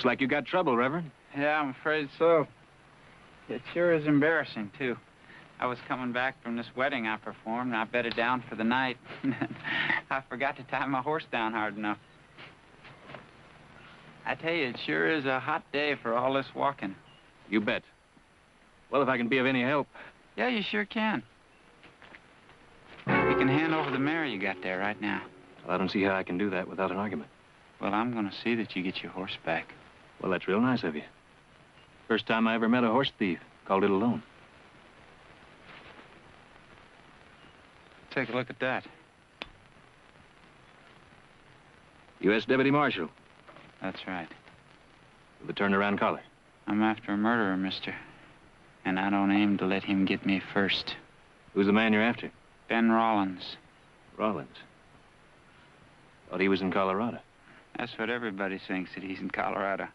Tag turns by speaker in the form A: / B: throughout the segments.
A: Looks like you got trouble, Reverend.
B: Yeah, I'm afraid so. It sure is embarrassing, too. I was coming back from this wedding I performed, and I bedded down for the night. I forgot to tie my horse down hard enough. I tell you, it sure is a hot day for all this walking.
A: You bet. Well, if I can be of any help.
B: Yeah, you sure can. You can hand over the mare you got there right now.
A: Well, I don't see how I can do that without an argument.
B: Well, I'm going to see that you get your horse back.
A: Well, that's real nice of you. First time I ever met a horse thief. Called it a loan.
B: Take a look at that.
A: U.S. Deputy Marshal.
B: That's right.
A: With the turnaround collar.
B: I'm after a murderer, mister. And I don't aim to let him get me first.
A: Who's the man you're after?
B: Ben Rollins.
A: Rollins. Thought he was in Colorado.
B: That's what everybody thinks, that he's in Colorado.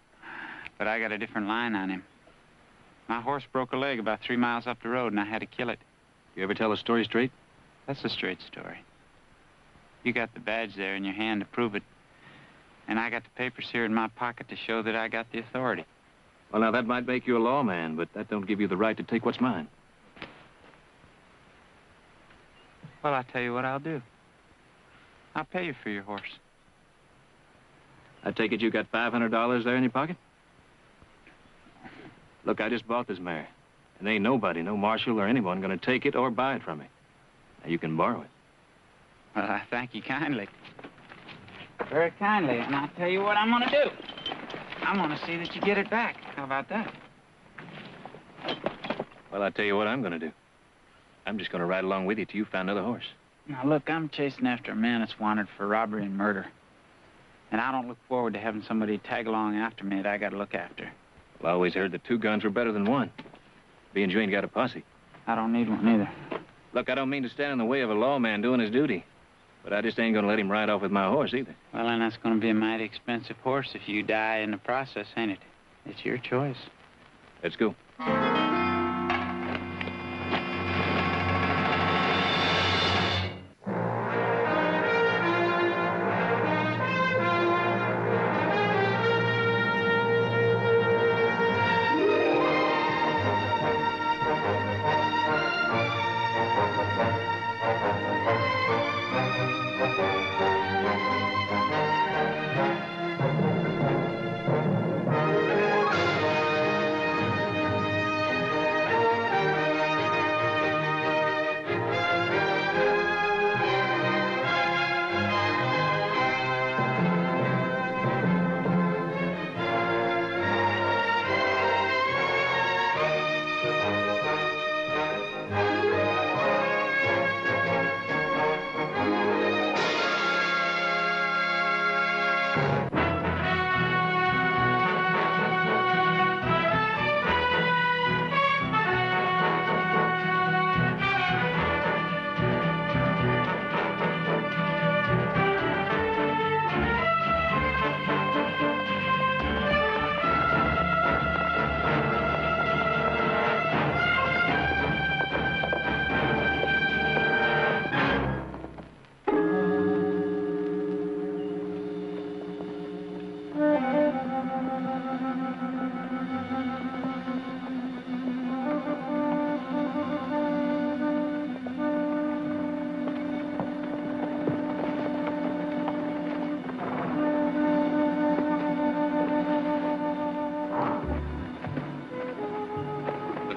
B: But I got a different line on him. My horse broke a leg about 3 miles up the road, and I had to kill it.
A: You ever tell a story straight?
B: That's a straight story. You got the badge there in your hand to prove it. And I got the papers here in my pocket to show that I got the authority.
A: Well, now, that might make you a lawman, but that don't give you the right to take what's mine.
B: Well, I'll tell you what I'll do. I'll pay you for your horse.
A: I take it you got $500 there in your pocket? Look, I just bought this mare. And ain't nobody, no marshal or anyone, gonna take it or buy it from me. Now, you can borrow it.
B: Well, I thank you kindly. Very kindly, and I'll tell you what I'm gonna do. I'm gonna see that you get it back. How about that?
A: Well, I'll tell you what I'm gonna do. I'm just gonna ride along with you till you find another horse.
B: Now, look, I'm chasing after a man that's wanted for robbery and murder. And I don't look forward to having somebody tag along after me that I gotta look after.
A: Well, I always heard that 2 guns were better than 1. Being you ain't got a posse.
B: I don't need one either.
A: Look, I don't mean to stand in the way of a lawman doing his duty. But I just ain't gonna let him ride off with my horse either.
B: Well, and that's gonna be a mighty expensive horse if you die in the process, ain't it? It's your choice.
A: Let's go.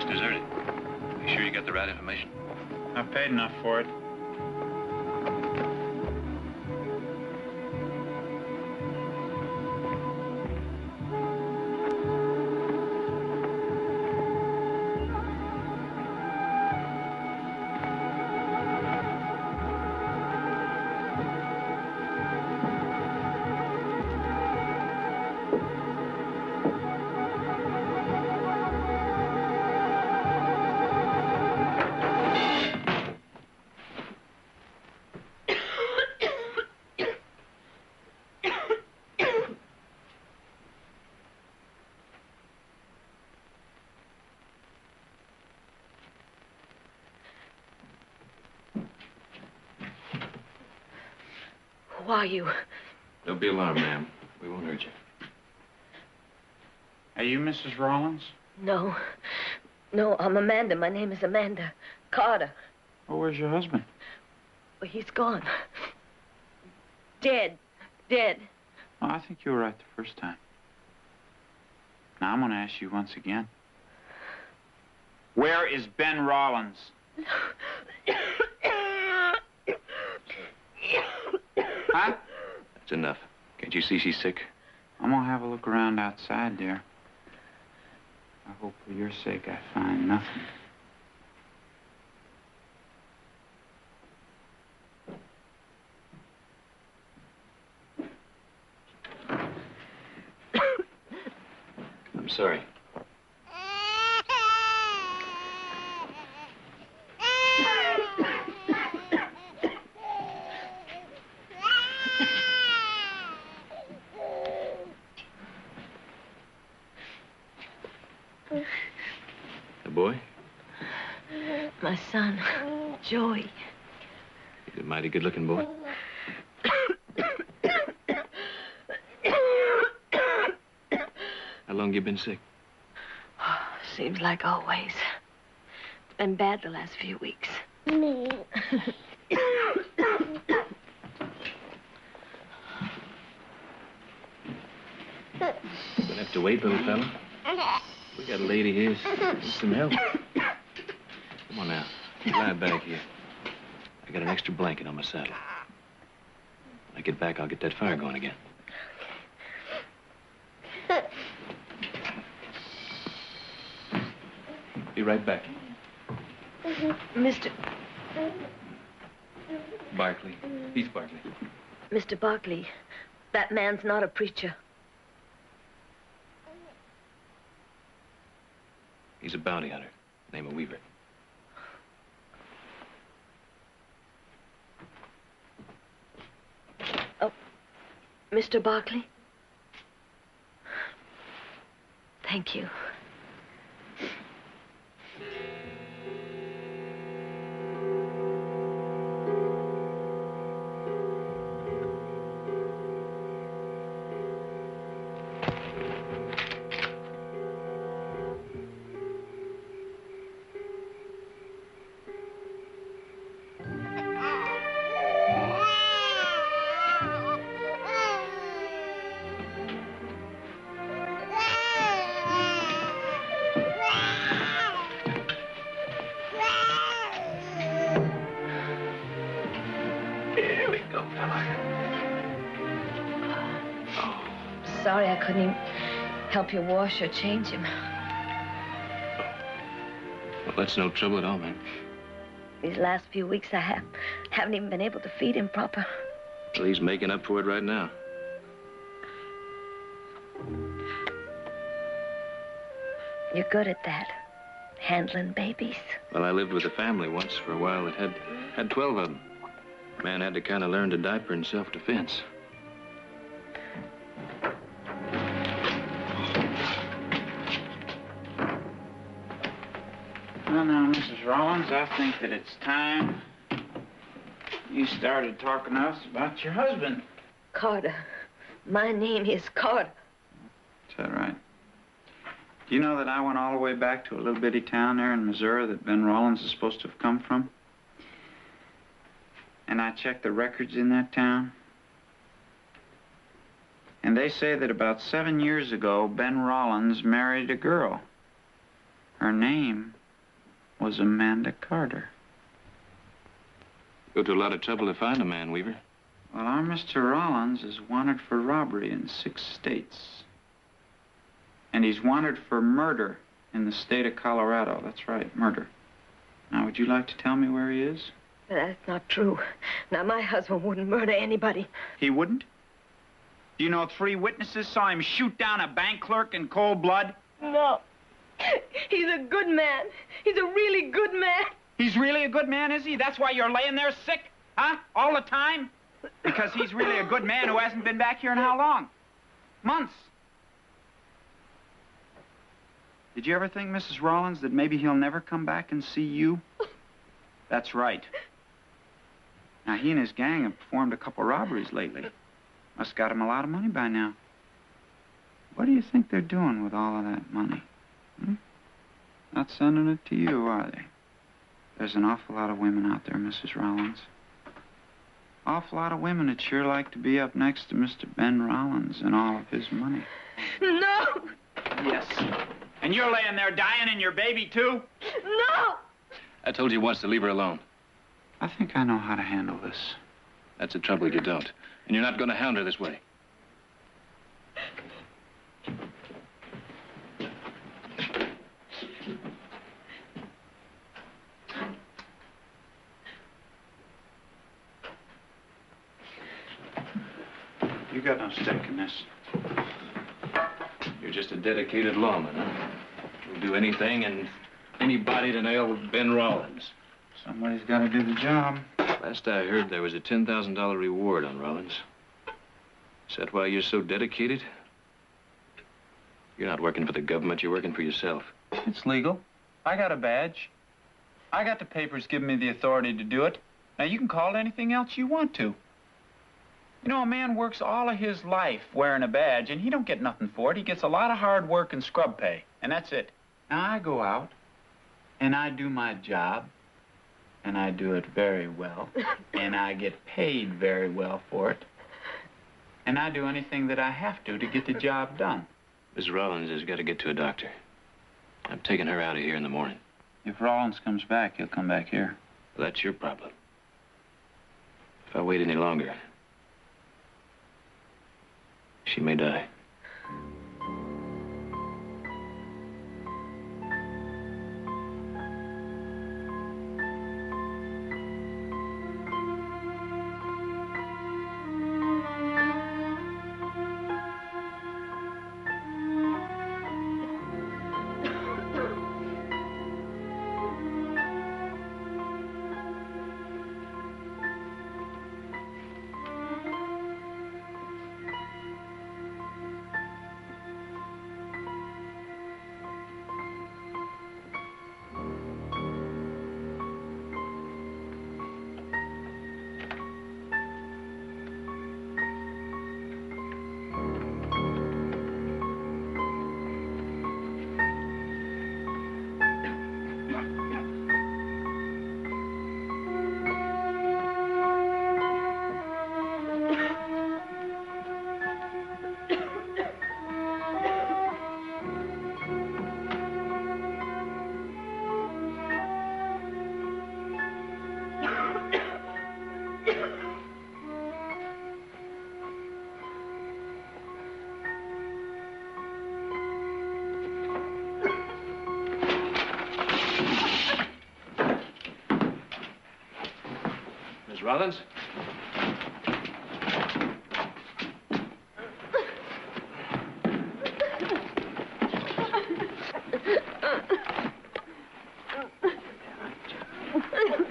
A: Deserted. You sure you got the right information?
B: I've paid enough for it.
C: Who are you?
A: Don't be alarmed, ma'am. We won't hurt you.
B: Are you Mrs. Rollins?
C: No. No, I'm Amanda. My name is Amanda Carter.
B: Well, where's your husband?
C: Well, he's gone. Dead. Dead.
B: Oh, I think you were right the first time. Now, I'm going to ask you once again. Where is Ben Rollins? Huh?
A: That's enough. Can't you see she's sick?
B: I'm going to have a look around outside there. I hope for your sake I find nothing.
A: I'm sorry. The boy?
C: My son, Joey.
A: He's a mighty good-looking boy. How long you been sick?
C: Oh, seems like always. It's been bad the last few weeks.
A: You're gonna have to wait, little fella. We got a lady here. Need some help. Come on now. Lie back here. I got an extra blanket on my saddle. When I get back, I'll get that fire going again. Be right back.
C: Mr.
A: Barkley. He's Barkley.
C: Mr. Barkley, that man's not a preacher.
A: He's a bounty hunter. Name of Weaver.
C: Oh, Mr. Barkley? Thank you. Sorry I couldn't even help you wash or change him.
A: Well, that's no trouble at all, man.
C: These last few weeks I haven't even been able to feed him proper.
A: Well, he's making up for it right now.
C: You're good at that, handling babies.
A: Well, I lived with a family once for a while that had 12 of them. Man had to kind of learn to diaper in self-defense.
B: Well, now, Mrs. Rollins, I think that it's time you started talking to us about your husband.
C: Carter. My name is Carter.
B: Is that right? Do you know that I went all the way back to a little bitty town there in Missouri that Ben Rollins is supposed to have come from? And I checked the records in that town. And they say that about 7 years ago, Ben Rollins married a girl. Her name was Amanda Carter.
A: Go to a lot of trouble to find a man, Weaver.
B: Well, our Mr. Rollins is wanted for robbery in 6 states. And he's wanted for murder in the state of Colorado. That's right, murder. Now, would you like to tell me where he is?
C: That's not true. Now, my husband wouldn't murder anybody.
B: He wouldn't? Do you know 3 witnesses saw him shoot down a bank clerk in cold blood?
C: No. He's a good man. He's a really good man.
B: He's really a good man, is he? That's why you're laying there sick, huh? All the time? Because he's really a good man who hasn't been back here in how long? Months. Did you ever think, Mrs. Rollins, that maybe he'll never come back and see you? That's right. Now, he and his gang have performed a couple robberies lately. Must got him a lot of money by now. What do you think they're doing with all of that money? Hmm? Not sending it to you, are they? There's an awful lot of women out there, Mrs. Rollins. Awful lot of women that'd sure like to be up next to Mr. Ben Rollins and all of his money.
C: No!
B: Yes. And you're laying there dying and your baby, too?
C: No!
A: I told you once to leave her alone.
B: I think I know how to handle this.
A: That's the trouble if you don't. And you're not going to hound her this way.
B: You got no stake in this.
A: You're just a dedicated lawman, huh? You'll do anything and anybody to nail Ben Rollins.
B: Somebody's got to do the job.
A: Last I heard, there was a $10,000 reward on Rollins. Is that why you're so dedicated? You're not working for the government, you're working for yourself.
B: It's legal. I got a badge. I got the papers giving me the authority to do it. Now, you can call it anything else you want to. You know, a man works all of his life wearing a badge, and he don't get nothing for it. He gets a lot of hard work and scrub pay, and that's it. Now, I go out, and I do my job, and I do it very well, and I get paid very well for it, and I do anything that I have to get the job done.
A: Miss Rollins has got to get to a doctor. I'm taking her out of here in the morning.
B: If Rollins comes back, he'll come back here.
A: Well, that's your problem. If I wait any longer, she may die. Miss Rollins?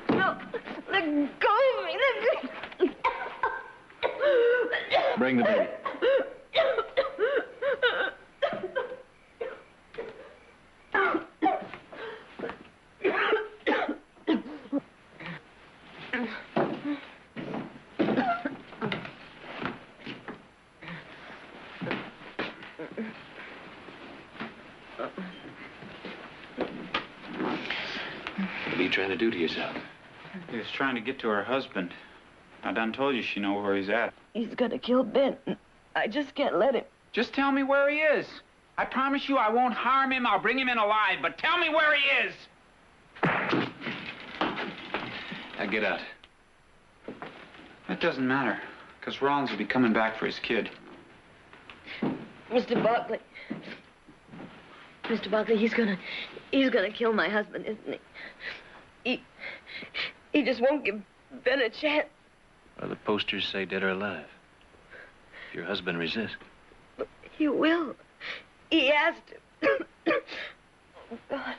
C: No, let go of me. Let go.
A: Bring the baby. What are you trying to do to yourself?
B: He was trying to get to her husband. I done told you she know where he's at.
C: He's gonna kill Ben. I just can't let him.
B: Just tell me where he is. I promise you I won't harm him. I'll bring him in alive, but tell me where he is.
A: Now get out.
B: That doesn't matter, because Rollins will be coming back for his kid.
C: Mr. Buckley. Mr. Buckley, he's gonna kill my husband, isn't he? He just won't give Ben a chance.
A: Well, the posters say dead or alive. If your husband resists.
C: But he will. He has to. Oh, God.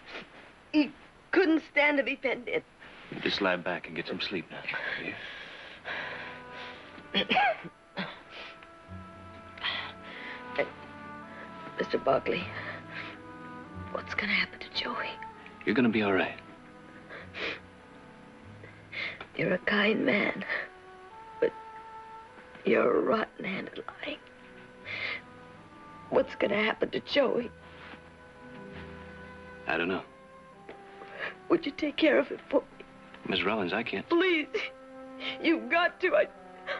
C: He couldn't stand to be pinned in.
A: You just lie back and get some sleep now, will you?
C: Mr. Buckley, what's gonna happen to Joey?
A: You're gonna be all right.
C: You're a kind man, but you're a rotten-handed lying. What's going to happen to Joey?
A: I don't know.
C: Would you take care of it for me?
A: Miss Rollins, I can't.
C: Please. You've got to.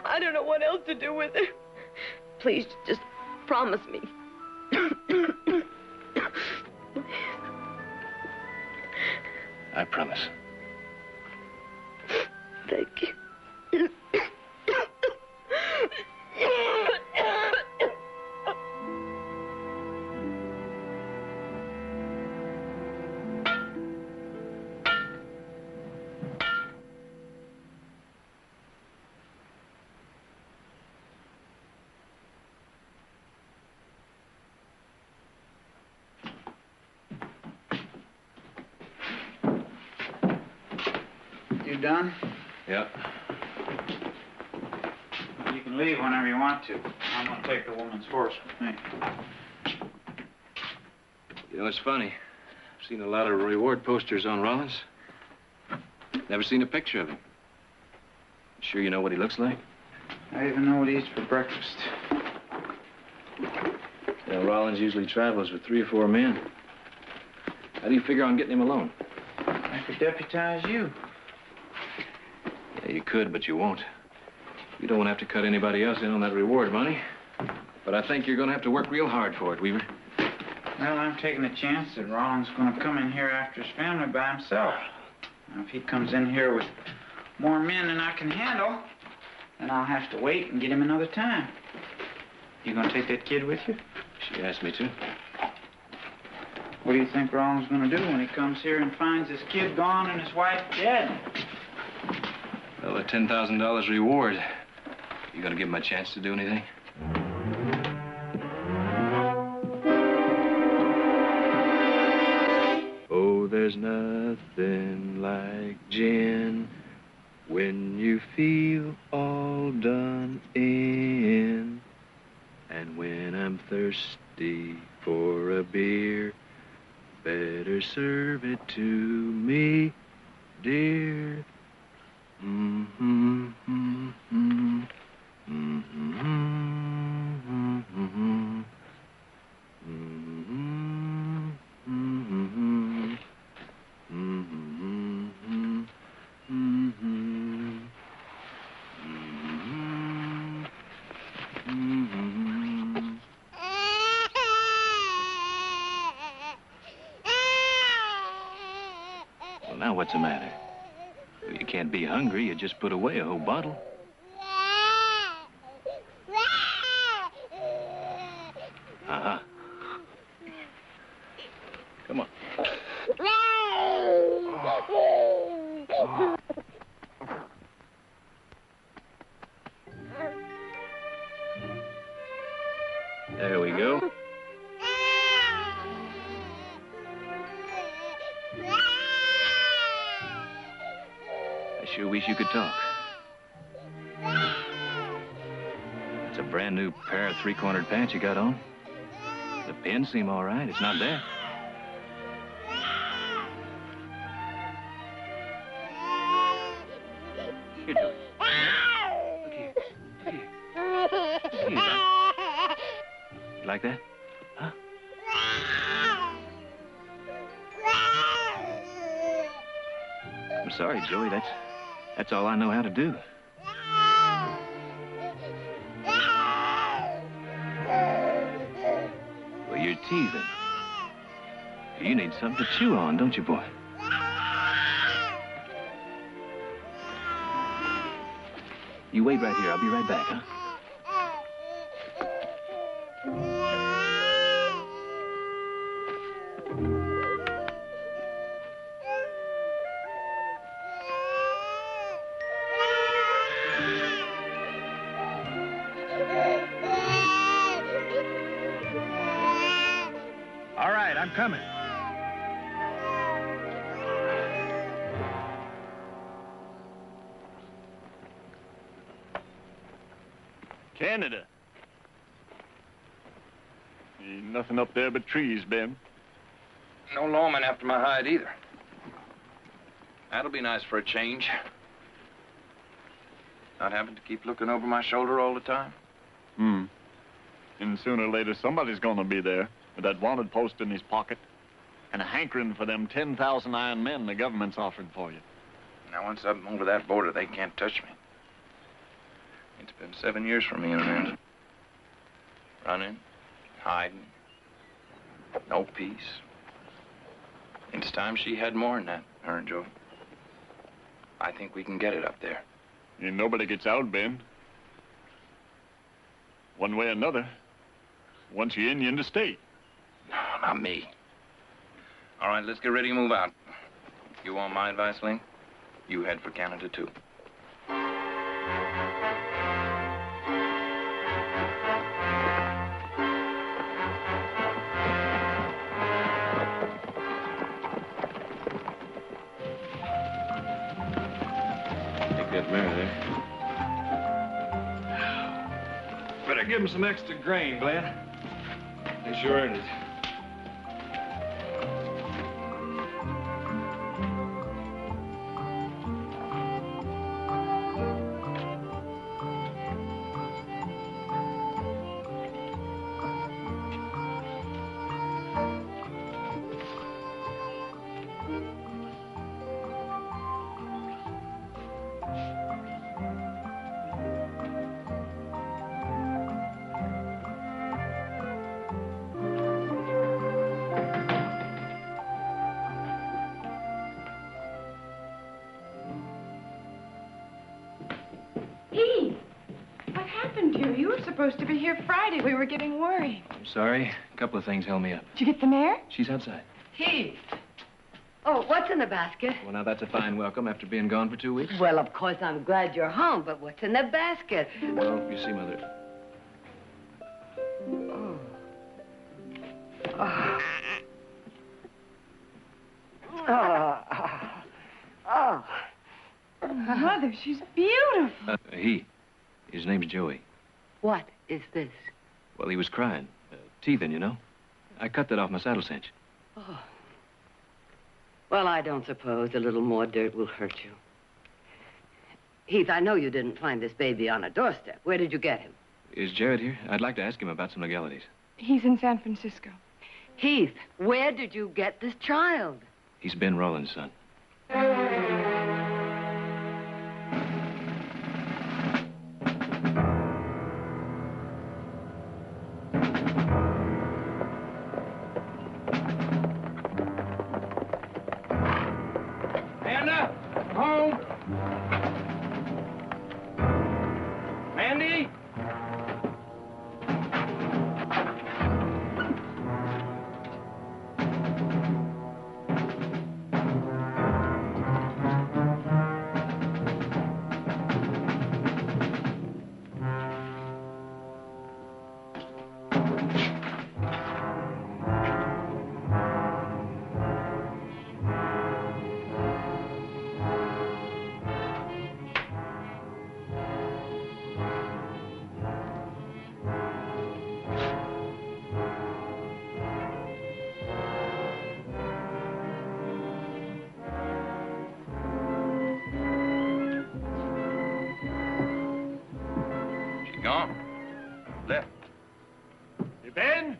C: I don't know what else to do with her. Please, just promise me.
A: I promise.
C: Thank you.
B: You done?
A: Yep.
B: You can leave whenever you want to. I'm gonna take the woman's horse with me.
A: You know, it's funny. I've seen a lot of reward posters on Rollins. Never seen a picture of him. Sure you know what he looks like?
B: I even know what he eats for breakfast.
A: You know, Rollins usually travels with 3 or 4 men. How do you figure on getting him alone?
B: I could deputize you.
A: Yeah, you could, but you won't. You don't want to have to cut anybody else in on that reward money. But I think you're going to have to work real hard for it, Weaver.
B: Well, I'm taking a chance that Rollins is going to come in here after his family by himself. Now, if he comes in here with more men than I can handle, then I'll have to wait and get him another time. You going to take that kid with you?
A: She asked me to.
B: What do you think Rollins is going to do when he comes here and finds his kid gone and his wife dead?
A: Well, a $10,000 reward. You going to give him a chance to do anything? Oh, there's nothing like gin when you feel all done in. And when I'm thirsty for a beer, better serve it to me, dear. Mm-hmm, mm-hmm, mm-hmm, mm-hmm, mm-hmm, mm-hmm, Well, now what's the matter? You can't be hungry. You just put away a whole bottle. Uh-huh. Come on. Oh. There we go. I sure wish you could talk. It's a brand new pair of 3-cornered pants you got on. The pins seem all right. It's not there. Here, Joey. Look here. Look here. Look here. You like that? Huh? I'm sorry, Joey. That's all I know how to do. Well, you're teething. You need something to chew on, don't you, boy? You wait right here. I'll be right back, huh? All right, I'm coming.
D: Canada. Ain't nothing up there but trees, Ben.
A: No lawman after my hide either. That'll be nice for a change. Not having to keep looking over my shoulder all the time.
D: And sooner or later, somebody's gonna be there with that wanted post in his pocket and a hankering for them 10,000 iron men the government's offering for you.
E: Now, once I'm over that border, they can't touch me. It's been 7 years for me and Amanda. Running, hiding, no peace. It's time she had more than that, her and Joe. I think we can get it up there.
D: And nobody gets out, Ben. One way or another, once you're in, you're in the state.
E: No, not me. All right, let's get ready to move out. You want my advice, Ling? You head for Canada, too.
A: Take that mirror there. Better give him some extra grain, Glenn. They sure earned it.
F: Supposed to be here Friday. We were getting worried.
A: I'm sorry. A couple of things held me up.
F: Did you get the mare?
A: She's outside.
C: Heath. Oh, what's in the basket?
A: Well, now, that's a fine welcome after being gone for 2 weeks.
C: Well, of course, I'm glad you're home, but what's in the basket?
A: Well, you see, Mother.
C: Oh. Oh. Oh. Oh.
F: Mother, she's beautiful.
A: His name's Joey.
C: What is this?
A: Well, he was crying. Teething, you know. I cut that off my saddle cinch.
C: Oh. Well, I don't suppose a little more dirt will hurt you. Heath, I know you didn't find this baby on a doorstep. Where did you get him?
A: Is Jared here? I'd like to ask him about some legalities.
F: He's in San Francisco.
C: Heath, where did you get this child?
A: He's Ben Rollins' son.
E: Gone. Left.
D: Hey, Ben?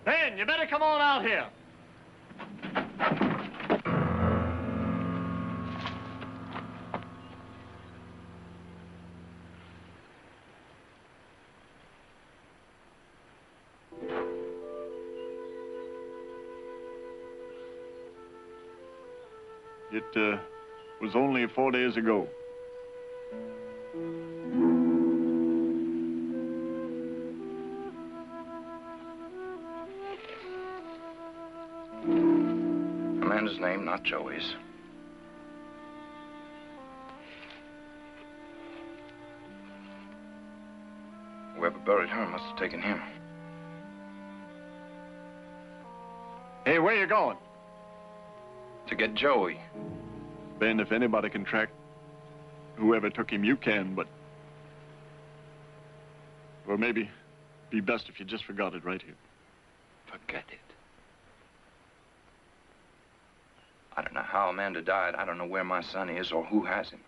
D: Ben, you better come on out here. It was only 4 days ago.
E: Amanda's name, not Joey's. Whoever buried her must have taken him.
D: Hey, where you going?
E: To get Joey.
D: Ben, if anybody can track whoever took him, you can, but... Well, maybe be best if you just forgot it right here.
E: Forget it. I don't know how Amanda died. I don't know where my son is or who has him.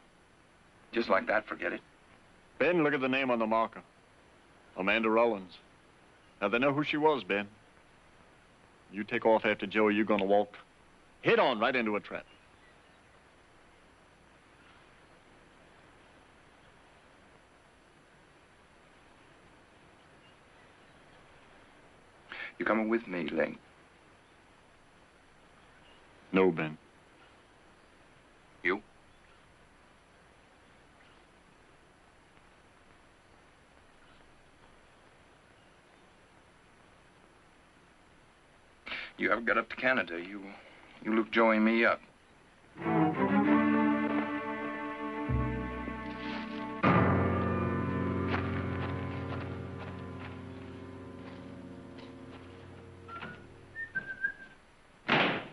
E: Just like that, forget it.
D: Ben, look at the name on the marker. Amanda Rollins. Now, they know who she was, Ben. You take off after Joey, you're gonna walk head on right into a trap.
E: You coming with me, Link?
D: No, Ben.
E: You? You haven't got up to Canada. You look Joey and me up.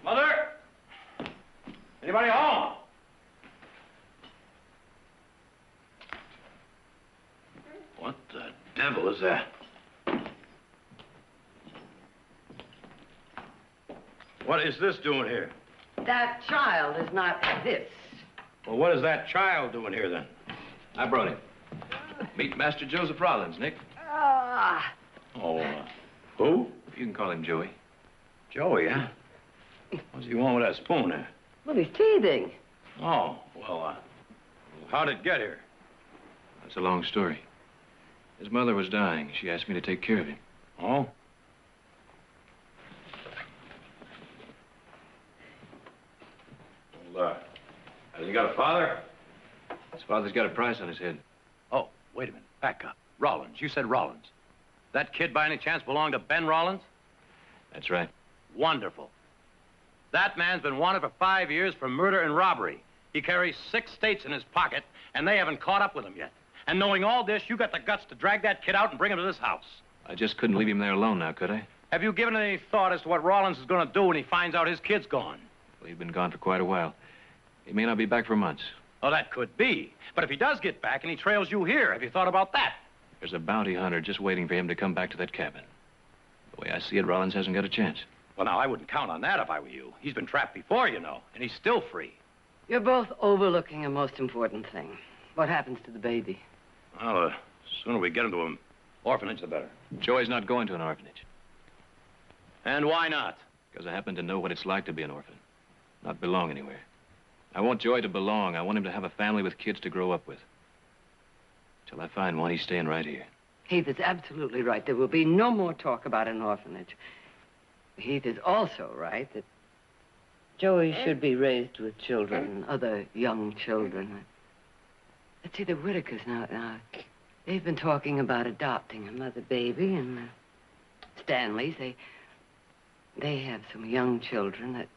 G: Mother? Anybody home? What the devil is that? What is this doing here?
C: That child is not this.
G: Well, what is that child doing here, then?
A: I brought him. Meet Master Joseph Rollins, Nick.
C: Ah,
G: Oh, who?
A: You can call him Joey.
G: Joey, huh? What's he want with that spoon there?
C: well, he's teething.
G: Oh, well, how did it get here?
A: That's a long story. His mother was dying. She asked me to take care of him.
G: Oh? Well, has he got a father?
A: His father's got a price on his head.
G: Oh, wait a minute. Back up. Rollins. You said Rollins. That kid, by any chance, belonged to Ben Rollins?
A: That's right.
G: Wonderful. That man's been wanted for 5 years for murder and robbery. He carries 6 states in his pocket, and they haven't caught up with him yet. And knowing all this, you got the guts to drag that kid out and bring him to this house.
A: I just couldn't leave him there alone now, could I?
G: Have you given it any thought as to what Rollins is going to do when he finds out his kid's gone?
A: Well, he's been gone for quite a while. He may not be back for months.
G: Oh, that could be. But if he does get back and he trails you here, have you thought about that?
A: There's a bounty hunter just waiting for him to come back to that cabin. The way I see it, Rollins hasn't got a chance.
G: Well, now, I wouldn't count on that if I were you. He's been trapped before, you know, and he's still free.
C: You're both overlooking a most important thing. What happens to the baby?
G: Well, the sooner we get him to an orphanage, the better.
A: Joey's not going to an orphanage.
G: And why not?
A: Because I happen to know what it's like to be an orphan. Not belong anywhere. I want Joey to belong. I want him to have a family with kids to grow up with. Till I find one, he's staying right here.
C: Heath is absolutely right. There will be no more talk about an orphanage. Heath is also right that Joey should be raised with children, other young children. Let's see, the Whitakers now, they've been talking about adopting another baby, and Stanley's, they have some young children that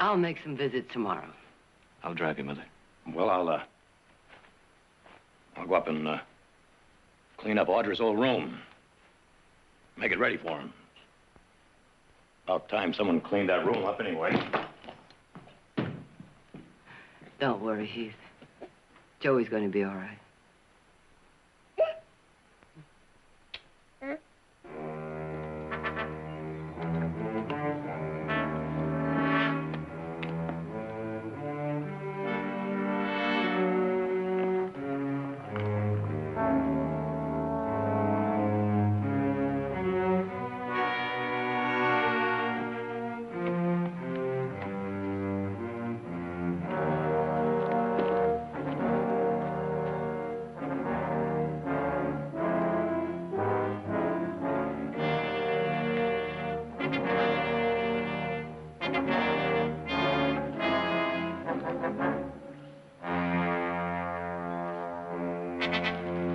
C: I'll make some visits tomorrow.
A: I'll drive you, Mother.
G: Well, I'll go up and clean up Audra's old room. Make it ready for him. About time someone cleaned that room up anyway.
C: Don't worry, Heath. Joey's going to be all right.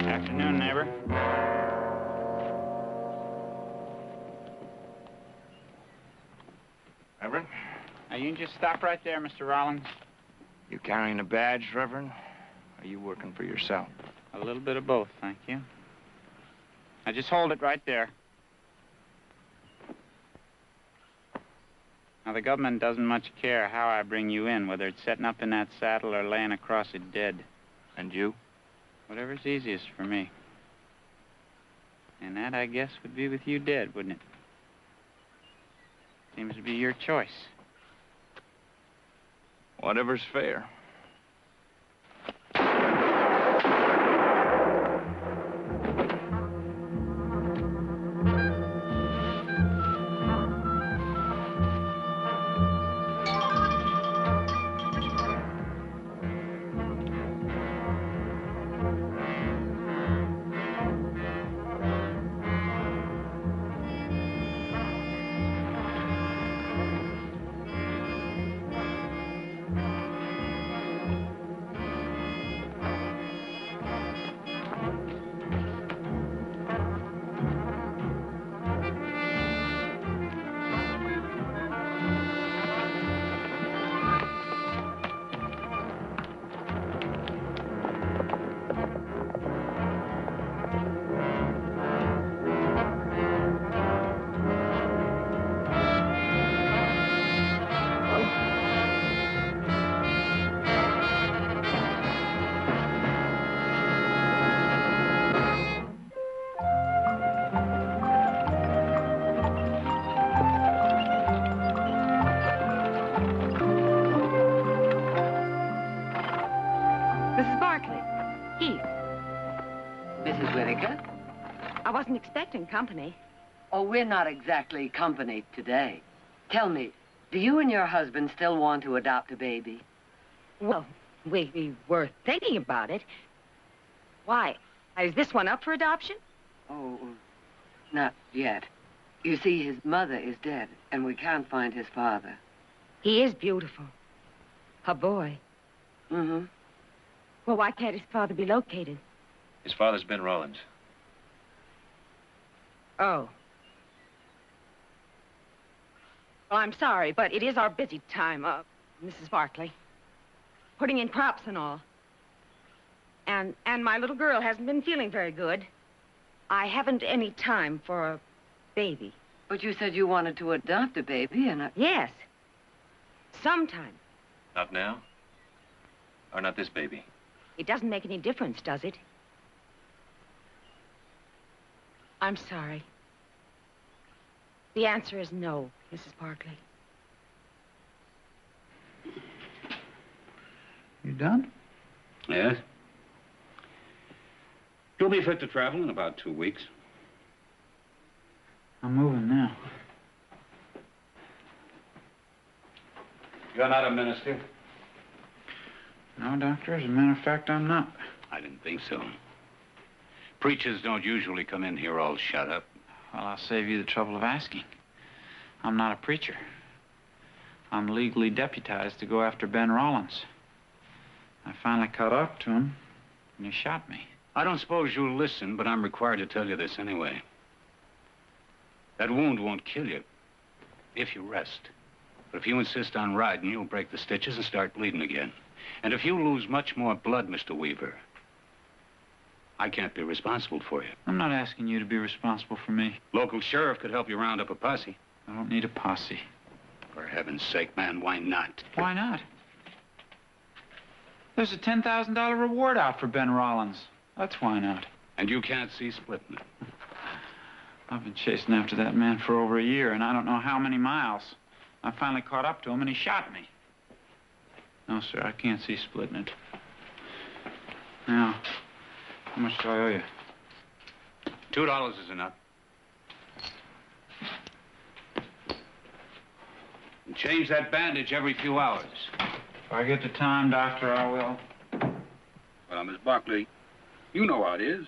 B: Afternoon, neighbor.
E: Reverend?
B: Now, you can just stop right there, Mr. Rollins.
E: You carrying a badge, Reverend? Or are you working for yourself?
B: A little bit of both, thank you. Now, just hold it right there. Now, the government doesn't much care how I bring you in, whether it's setting up in that saddle or laying across it dead.
E: And you?
B: Whatever's easiest for me. And that, I guess, would be with you dead, wouldn't it? Seems to be your choice.
E: Whatever's fair.
C: Whitaker.
F: I wasn't expecting company.
C: Oh, we're not exactly company today. Tell me, do you and your husband still want to adopt a baby?
F: Well, we were thinking about it. Why? Is this one up for adoption?
C: Oh, not yet. You see, his mother is dead, and we can't find his father.
F: He is beautiful. A boy.
C: Mm-hmm.
F: Well, why can't his father be located?
A: His father's Ben Rollins.
F: Oh. Well, I'm sorry, but it is our busy time, Mrs. Barkley. Putting in crops and all. And my little girl hasn't been feeling very good. I haven't any time for a baby.
C: But you said you wanted to adopt a baby, and
F: Yes. Sometime.
A: Not now? Or not this baby?
F: It doesn't make any difference, does it? I'm sorry. The answer is no, Mrs. Barkley.
B: You done?
H: Yes. You'll be fit to travel in about 2 weeks.
B: I'm moving now.
H: You're not a minister?
B: No, Doctor. As a matter of fact, I'm not.
H: I didn't think so. Preachers don't usually come in here all shut up.
B: Well, I'll save you the trouble of asking. I'm not a preacher. I'm legally deputized to go after Ben Rollins. I finally caught up to him, and he shot me.
H: I don't suppose you'll listen, but I'm required to tell you this anyway. That wound won't kill you if you rest. But if you insist on riding, you'll break the stitches and start bleeding again. And if you lose much more blood, Mr. Weaver, I can't be responsible for you.
B: I'm not asking you to be responsible for me.
H: Local sheriff could help you round up a posse.
B: I don't need a posse.
H: For heaven's sake, man, why not?
B: Why not? There's a $10,000 reward out for Ben Rollins. That's why not.
H: And you can't see splitting it.
B: I've been chasing after that man for over a year, and I don't know how many miles. I finally caught up to him, and he shot me. No, sir, I can't see splitting it. Now, how much do I owe you?
H: $2 is enough. And change that bandage every few hours.
B: If I get the time, Doctor, I will.
H: Well, Miss Barkley, you know how it is.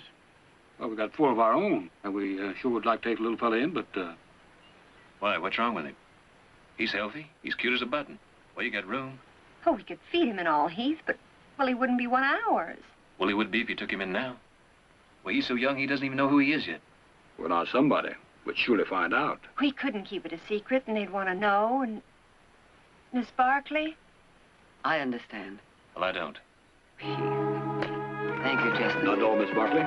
H: Well, we got 4 of our own, and we sure would like to take the little fella in, but,
A: Why, what's wrong with him? He's healthy. He's cute as a button. Well, you got room.
I: Oh, we could feed him and all, Heath, but, well, he wouldn't be one of ours.
A: Well, he would be if you took him in now. Well, he's so young, he doesn't even know who he is yet.
H: well, now somebody would surely find out.
I: We couldn't keep it a secret, and they'd want to know, and... Miss Barkley?
C: I understand.
A: Well, I don't.
C: Thank you, Chester.
H: Not all, Miss Barkley.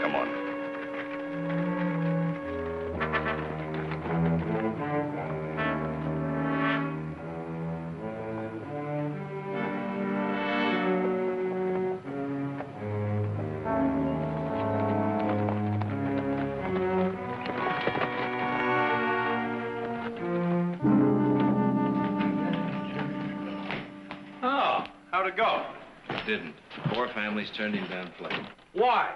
H: Come on.
G: How'd it go?
A: It didn't. 4 families turned him down flat.
G: Why?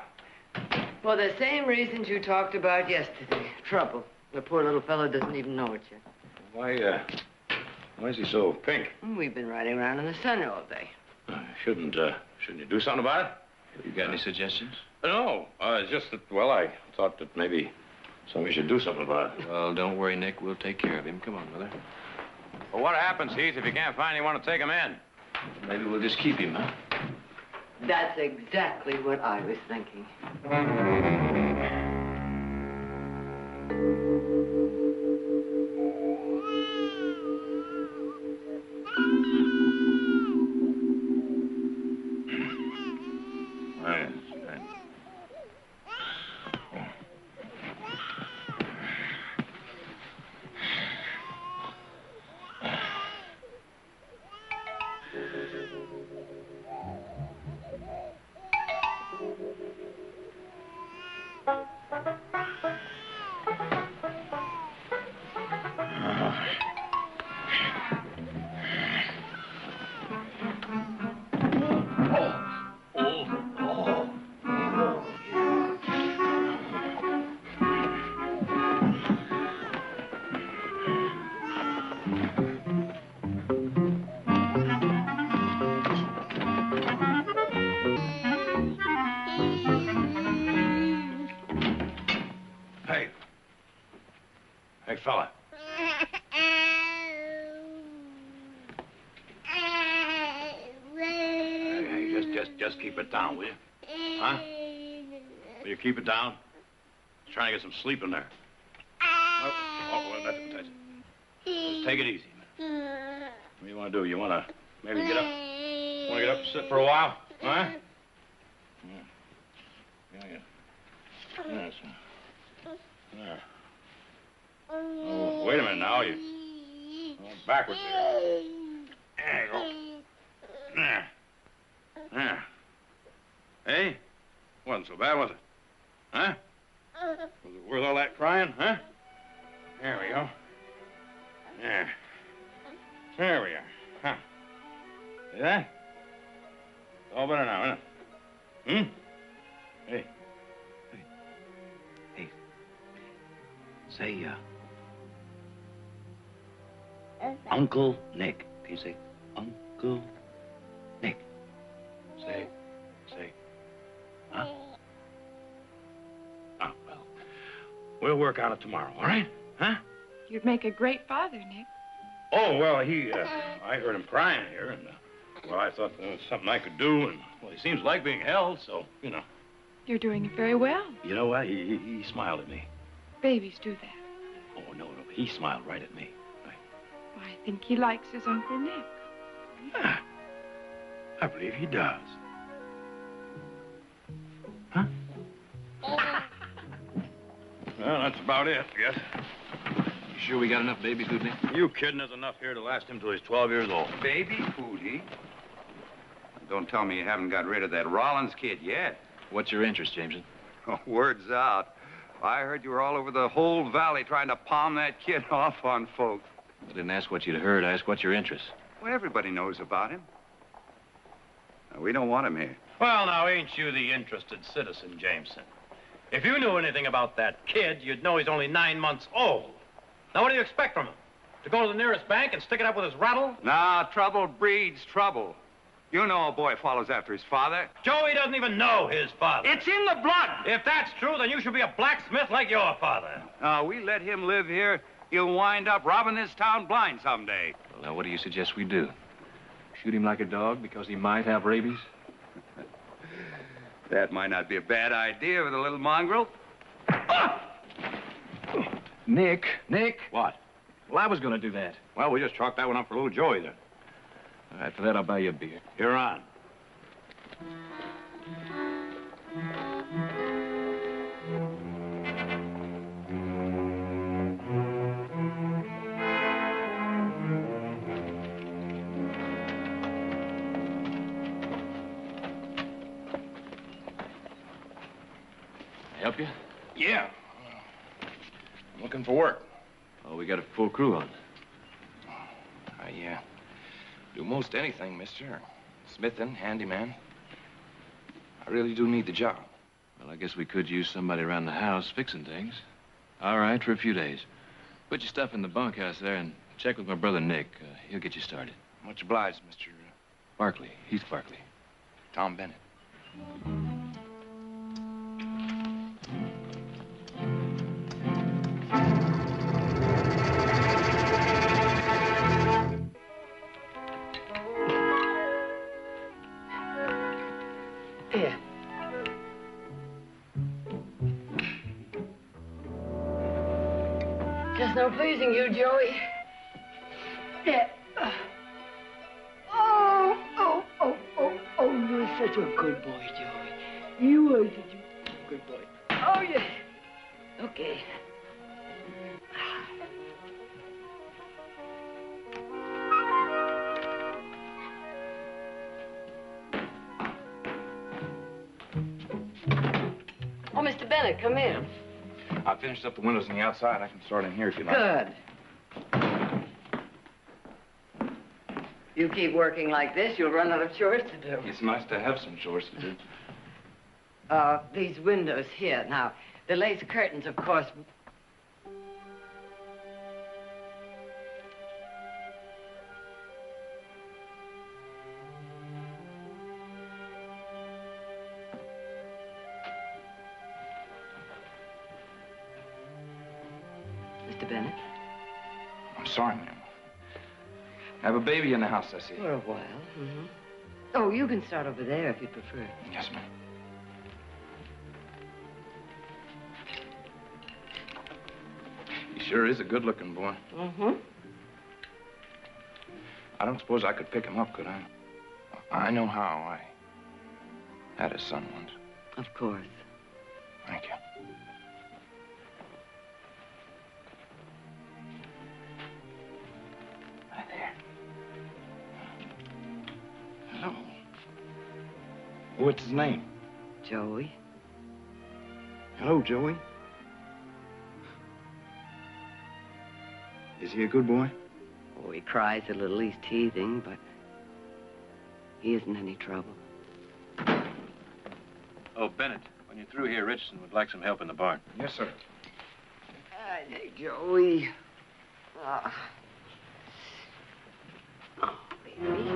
C: For the same reasons you talked about yesterday. Trouble. The poor little fellow doesn't even know it yet.
D: Why is he so pink?
C: We've been riding around in the sun all day.
D: Shouldn't you do something about it?
A: You got any suggestions?
D: No, it's just that, well, I thought that maybe somebody should do something about it.
A: Well, don't worry, Nick. We'll take care of him. Come on, Mother.
G: Well, what happens, Heath, if you can't find anyone to take him in?
A: Maybe we'll just keep him, huh?
C: That's exactly what I was thinking.
G: Hey. Hey, fella. Hey, just keep it down, will you? Huh? Will you keep it down? Just trying to get some sleep in there. Well, that's it. Just take it easy, man. What do you want to do? You want to maybe get up? Want to get up and sit for a while? Huh? Yeah. Yes. There. Oh, wait a minute now. You're going backwards here. There you go. There. Hey? Wasn't so bad, was it? Huh? Was it worth all that crying, huh? There we go. There. There we are. Huh. See that? It's all better now, isn't it? Hey. Hey. Say, Uncle Nick. Can you say Uncle Nick? Say. Huh? Oh, well. We'll work on it tomorrow, all right? Huh?
J: You'd make a great father, Nick.
G: Oh, well, I heard him crying here, and, well, I thought there was something I could do, and, well, he seems like being held, so, you know.
J: You're doing it very well.
G: You know what? He smiled at me.
J: Babies do that.
G: Oh, no, he smiled right at me.
J: Well, I think he likes his Uncle Nick.
G: Yeah, I believe he does. Huh? Well, that's about it, I guess.
A: You sure we got enough baby food, Nick?
G: You kidding? There's enough here to last him till he's 12 years old.
K: Baby food, eh? Don't tell me you haven't got rid of that Rollins kid yet.
A: What's your interest, Jameson?
K: Oh, word's out. I heard you were all over the whole valley trying to palm that kid off on folks.
A: I didn't ask what you'd heard. I asked what's your interest.
K: Well, everybody knows about him. Now, we don't want him here.
G: Well, now, ain't you the interested citizen, Jameson? If you knew anything about that kid, you'd know he's only 9 months old. Now, what do you expect from him? To go to the nearest bank and stick it up with his rattle?
K: Nah, trouble breeds trouble. You know a boy follows after his father.
G: Joey doesn't even know his father.
K: It's in the blood.
G: If that's true, then you should be a blacksmith like your father.
K: We let him live here, he'll wind up robbing this town blind someday.
A: Well, now, what do you suggest we do? Shoot him like a dog because he might have rabies?
K: That might not be a bad idea with a little mongrel. Ah!
A: Nick.
G: What?
A: Well, I was going to do that.
G: Well, we just chalked that one up for little Joey, then.
A: All right, for that, I'll buy you a beer.
G: You're on.
A: Help you?
E: Yeah. I'm looking for work.
A: Oh, we got a full crew on.
E: I do most anything, mister. Smithing, handyman. I really do need the job.
A: Well, I guess we could use somebody around the house fixing things. All right, for a few days. Put your stuff in the bunkhouse there and check with my brother Nick. He'll get you started.
E: Much obliged, Mr.
A: Barkley. Heath Barkley.
E: Tom Bennett.
C: Here. Just no pleasing you, Joey. Yeah. Oh, you're such a good boy, Joey. You are such a good boy. Oh, yes. Okay. Oh, Mr. Bennett, come in.
E: I finished up the windows on the outside. I can start in here if you like.
C: Good. You keep working like this, you'll run out of chores to do.
E: It's nice to have some chores to do.
C: These windows here. Now, the lace curtains, of course. Mr. Bennett.
E: I'm sorry, ma'am. I have a baby in the house, I see.
C: For a while. Mm-hmm. Oh, you can start over there if you prefer.
E: Yes, ma'am. He sure is a good-looking boy.
C: Mm-hmm.
E: I don't suppose I could pick him up, could I? I know how. I had a son once.
C: Of course.
E: Thank you. Hi there. Hello. What's his name?
C: Joey.
E: Hello, Joey. Is he a good boy?
C: Oh, he cries a little. He's teething, but he isn't any trouble.
A: Oh, Bennett, when you're through here, Richardson would like some help in the barn.
E: Yes, sir.
C: Hey, Joey. Oh, baby.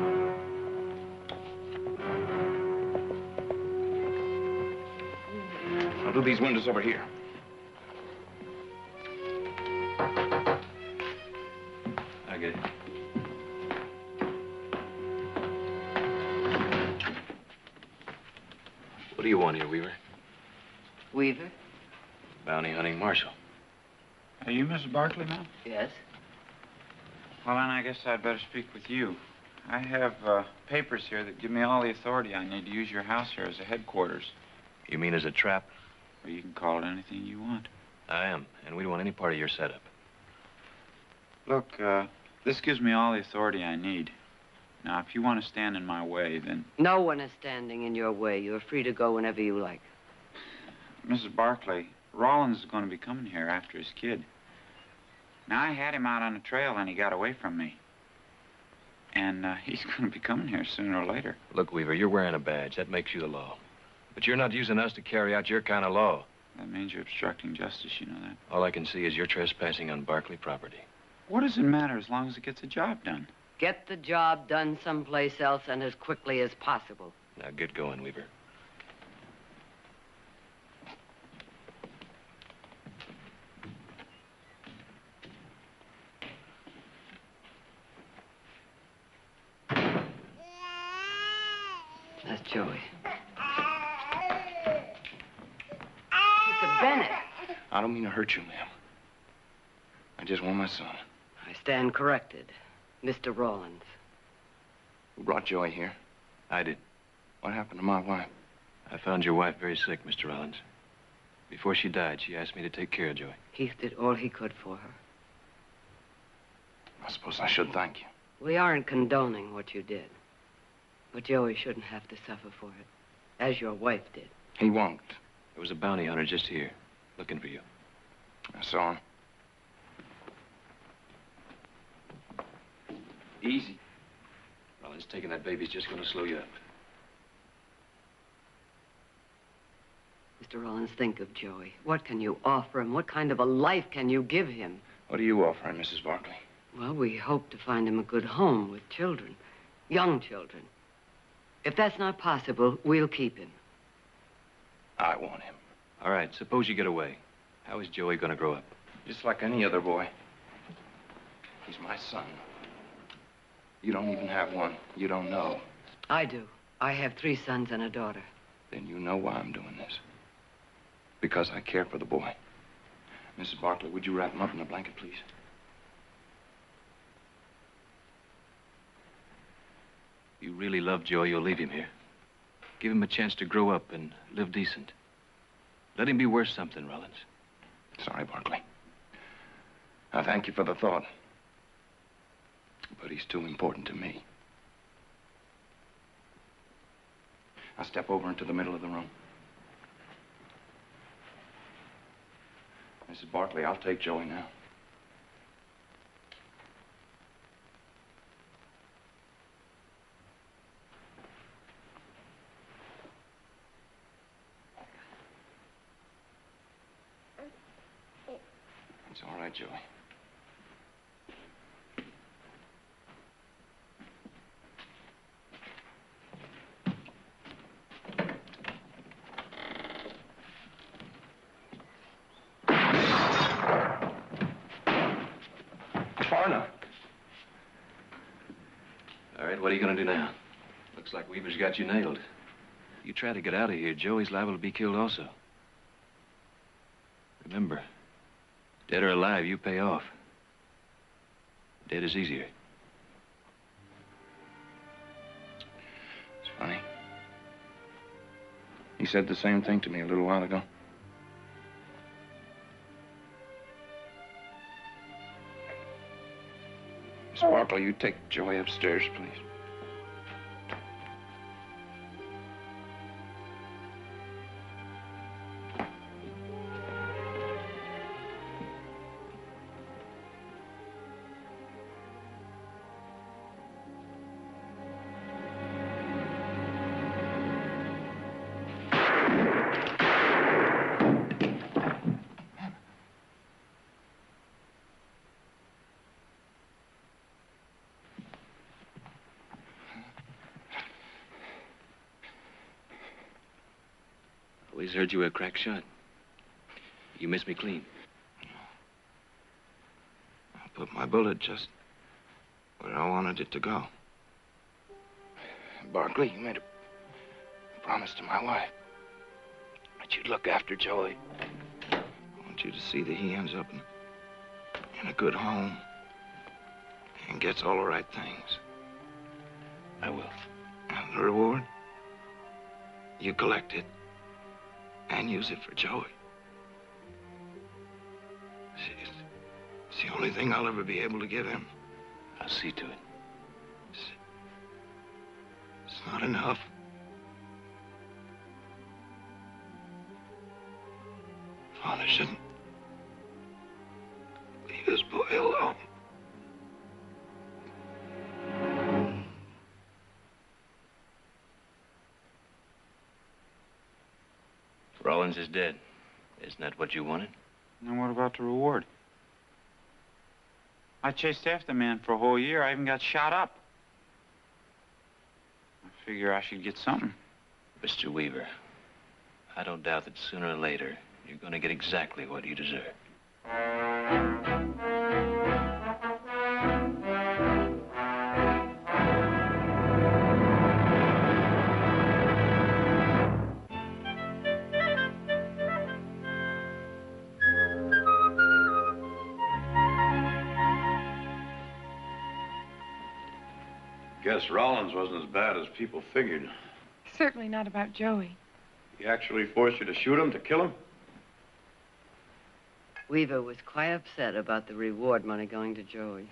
E: I'll do these windows over here.
A: I get it. What do you want here, Weaver?
C: Weaver?
A: Bounty hunting marshal.
B: Are you Mrs. Barkley, ma'am?
C: Yes.
B: Well, then I guess I'd better speak with you. I have papers here that give me all the authority I need to use your house here as a headquarters.
A: You mean as a trap?
B: Or you can call it anything you want.
A: I am, and we don't want any part of your setup.
B: Look, this gives me all the authority I need. Now, if you want to stand in my way, then...
C: No one is standing in your way. You're free to go whenever you like.
B: Mrs. Barkley, Rollins is going to be coming here after his kid. Now, I had him out on the trail, and he got away from me. And he's going to be coming here sooner or later.
A: Look, Weaver, you're wearing a badge. That makes you the law. But you're not using us to carry out your kind of law.
B: That means you're obstructing justice, you know that?
A: All I can see is you're trespassing on Barkley property.
B: What does it matter as long as it gets the job done?
C: Get the job done someplace else and as quickly as possible.
A: Now, get going, Weaver.
C: That's Joey. Mr. Bennett.
E: I don't mean to hurt you, ma'am. I just want my son.
C: I stand corrected. Mr. Rollins.
E: Who brought Joey here?
A: I did.
E: What happened to my wife?
A: I found your wife very sick, Mr. Rollins. Before she died, she asked me to take care of Joey.
C: Heath did all he could for her.
E: I suppose I should thank you.
C: We aren't condoning what you did. But Joey shouldn't have to suffer for it, as your wife did.
E: He won't.
A: There was a bounty hunter just here, looking for you.
E: I saw him. Easy.
A: Rollins, taking that baby's just going to slow you up.
C: Mr. Rollins, think of Joey. What can you offer him? What kind of a life can you give him?
E: What do you offer him, Mrs. Barkley?
C: Well, we hope to find him a good home with children. Young children. If that's not possible, we'll keep him.
E: I want him.
A: All right, suppose you get away. How is Joey going to grow up?
E: Just like any other boy. He's my son. You don't even have one. You don't know.
C: I do. I have 3 sons and a daughter.
E: Then you know why I'm doing this. Because I care for the boy. Mrs. Barkley, would you wrap him up in a blanket, please?
A: If you really love Joey, you'll leave him here. Give him a chance to grow up and live decent. Let him be worth something, Rollins.
E: Sorry, Barkley. I thank you for the thought. But he's too important to me. I'll step over into the middle of the room. Mrs. Barkley, I'll take Joey now. It's all right, Joey.
A: All right, what are you going to do now? Looks like Weaver's got you nailed. You try to get out of here, Joey's liable to be killed also. Remember, dead or alive, you pay off. Dead is easier.
E: It's funny. He said the same thing to me a little while ago. Miss Barkley, you take Joey upstairs, please.
A: Always heard you were a crack shot. You missed me clean.
E: I put my bullet just where I wanted it to go. Barkley, you made a promise to my wife that you'd look after Joey. I want you to see that he ends up in a good home and gets all the right things.
A: I will.
E: And the reward, you collect it and use it for Joey. It's the only thing I'll ever be able to give him.
A: I'll see to it.
E: It's not enough. Father shouldn't leave his boy alone.
A: Rollins is dead. Isn't that what you wanted?
B: And what about the reward? I chased after the man for a whole year. I even got shot up. I figure I should get something.
A: Mr. Weaver, I don't doubt that sooner or later you're going to get exactly what you deserve.
K: Guess Rollins wasn't as bad as people figured.
J: Certainly not about Joey.
K: He actually forced you to shoot him, to kill him?
C: Weaver was quite upset about the reward money going to Joey.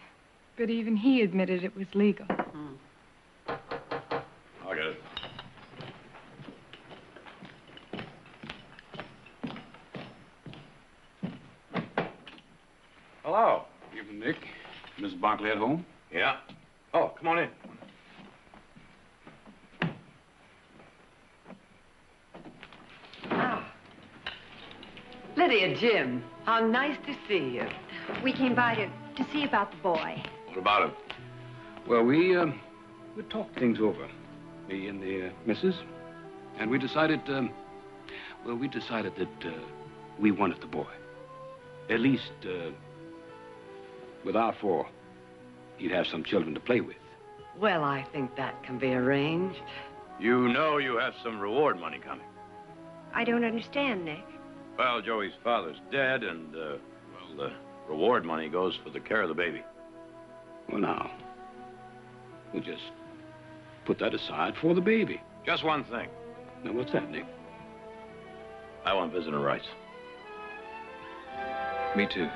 J: But even he admitted it was legal.
K: I'll get it.
H: Hello. Evening, Nick. Miss Barkley at home?
K: Yeah. Oh, come on in.
C: Lydia, Jim, how nice to see you.
I: We came by to see about the boy.
K: What about him?
H: Well, we talked things over, me and the missus, and we decided, that we wanted the boy. At least, with our four, he'd have some children to play with.
C: Well, I think that can be arranged.
D: You know you have some reward money coming.
I: I don't understand, Nick.
D: Well, Joey's father's dead, and, the reward money goes for the care of the baby.
H: Well, now, we'll just put that aside for the baby.
D: Just one thing.
H: Now, what's that, Nick?
D: I want visitor rights.
A: Me too.